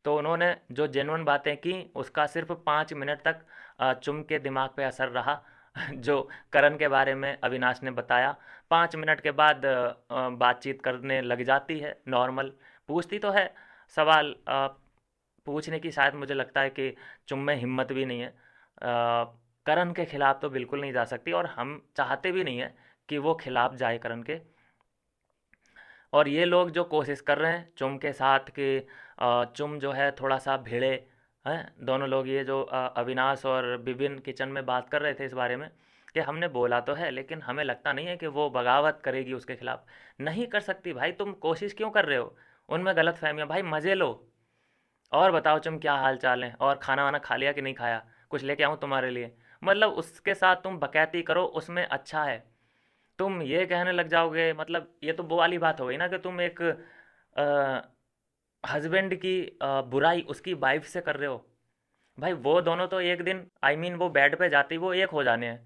तो उन्होंने जो जेन्युइन बातें की उसका सिर्फ 5 मिनट तक चुम के दिमाग पे असर रहा। जो करण के बारे में अविनाश ने बताया, 5 मिनट के बाद बातचीत करने लग जाती है नॉर्मल, पूछती तो है सवाल, पूछने की शायद मुझे लगता है कि चुम में हिम्मत भी नहीं है। करण के खिलाफ तो बिल्कुल नहीं जा सकती और हम चाहते भी नहीं है कि वो खिलाफ जाए करण के। और ये लोग जो कोशिश कर रहे हैं चुम के साथ कि चुम जो है थोड़ा सा भिड़े, हैं दोनों लोग, ये जो अविनाश और विभिन्न किचन में बात कर रहे थे इस बारे में कि हमने बोला तो है लेकिन हमें लगता नहीं है कि वो बगावत करेगी उसके खिलाफ। नहीं कर सकती भाई, तुम कोशिश क्यों कर रहे हो? उनमें गलत फहमियाँ, भाई मज़े लो। और बताओ तुम क्या हाल चाल है, और खाना वाना खा लिया कि नहीं खाया, कुछ लेके आऊँ तुम्हारे लिए? मतलब उसके साथ तुम बकैती करो उसमें अच्छा है। तुम ये कहने लग जाओगे, मतलब ये तो वो वाली बात हो गई ना कि तुम एक हस्बैंड की बुराई उसकी वाइफ से कर रहे हो। भाई वो दोनों तो एक दिन वो बेड पे जाती वो एक हो जाने हैं,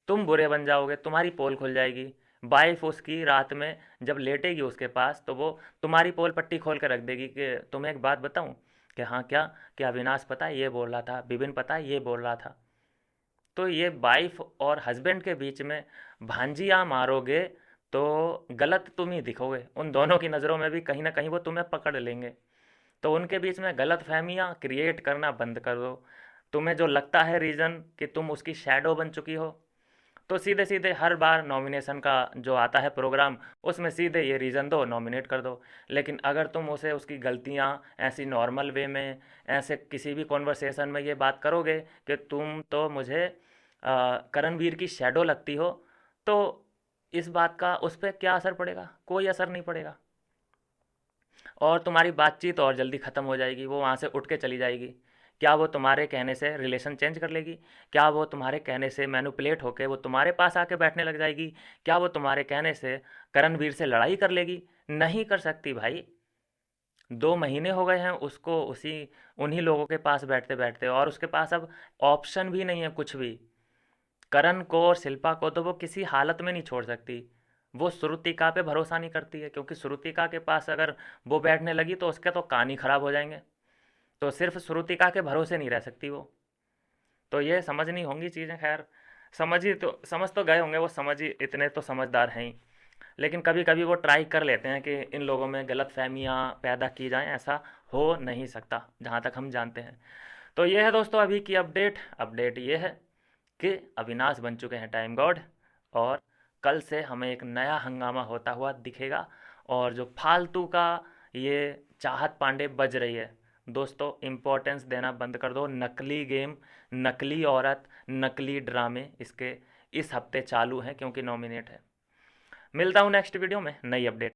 तुम बुरे बन जाओगे, तुम्हारी पोल खुल जाएगी। वाइफ उसकी रात में जब लेटेगी उसके पास तो वो तुम्हारी पोल पट्टी खोल कर रख देगी कि तुम्हें एक बात बताऊं, कि हाँ क्या, कि अविनाश पता है ये बोल रहा था, विपिन पता है ये बोल रहा था। तो ये वाइफ और हस्बैंड के बीच में भांजिया मारोगे तो गलत तुम ही दिखोगे, उन दोनों की नज़रों में भी कहीं ना कहीं वो तुम्हें पकड़ लेंगे। तो उनके बीच में गलत फहमियाँ क्रिएट करना बंद कर दो। तुम्हें जो लगता है रीज़न कि तुम उसकी शैडो बन चुकी हो, तो सीधे सीधे हर बार नॉमिनेशन का जो आता है प्रोग्राम, उसमें सीधे ये रीज़न दो, नॉमिनेट कर दो। लेकिन अगर तुम उसे उसकी गलतियाँ ऐसी नॉर्मल वे में, ऐसे किसी भी कॉन्वर्सेशन में ये बात करोगे कि तुम तो मुझे करणवीर की शैडो लगती हो, तो इस बात का उस पर क्या असर पड़ेगा? कोई असर नहीं पड़ेगा। और तुम्हारी बातचीत और जल्दी ख़त्म हो जाएगी, वो वहाँ से उठ के चली जाएगी। क्या वो तुम्हारे कहने से रिलेशन चेंज कर लेगी? क्या वो तुम्हारे कहने से मैनिपुलेट होके वो तुम्हारे पास आके बैठने लग जाएगी? क्या वो तुम्हारे कहने से करणवीर से लड़ाई कर लेगी? नहीं कर सकती भाई। 2 महीने हो गए हैं उसको उसी उन्हीं लोगों के पास बैठते बैठते, और उसके पास अब ऑप्शन भी नहीं है कुछ भी। करण को और शिल्पा को तो वो किसी हालत में नहीं छोड़ सकती। वो श्रुतिका पे भरोसा नहीं करती है, क्योंकि श्रुतिका के पास अगर वो बैठने लगी तो उसके तो कान ही खराब हो जाएंगे। तो सिर्फ श्रुतिका के भरोसे नहीं रह सकती वो। तो ये समझनी होंगी चीज़ें। खैर, समझ तो गए होंगे वो, समझ ही, इतने तो समझदार हैं ही। लेकिन कभी कभी वो ट्राई कर लेते हैं कि इन लोगों में गलत फहमियाँ पैदा की जाएं, ऐसा हो नहीं सकता जहाँ तक हम जानते हैं। तो ये है दोस्तों अभी की अपडेट। अपडेट ये है कि अविनाश बन चुके हैं टाइम गॉड, और कल से हमें एक नया हंगामा होता हुआ दिखेगा। और जो फालतू का ये चाहत पांडे बज रही है, दोस्तों इम्पोर्टेंस देना बंद कर दो। नकली गेम, नकली औरत, नकली ड्रामे इसके इस हफ्ते चालू हैं क्योंकि नॉमिनेट है। मिलता हूँ नेक्स्ट वीडियो में नई अपडेट।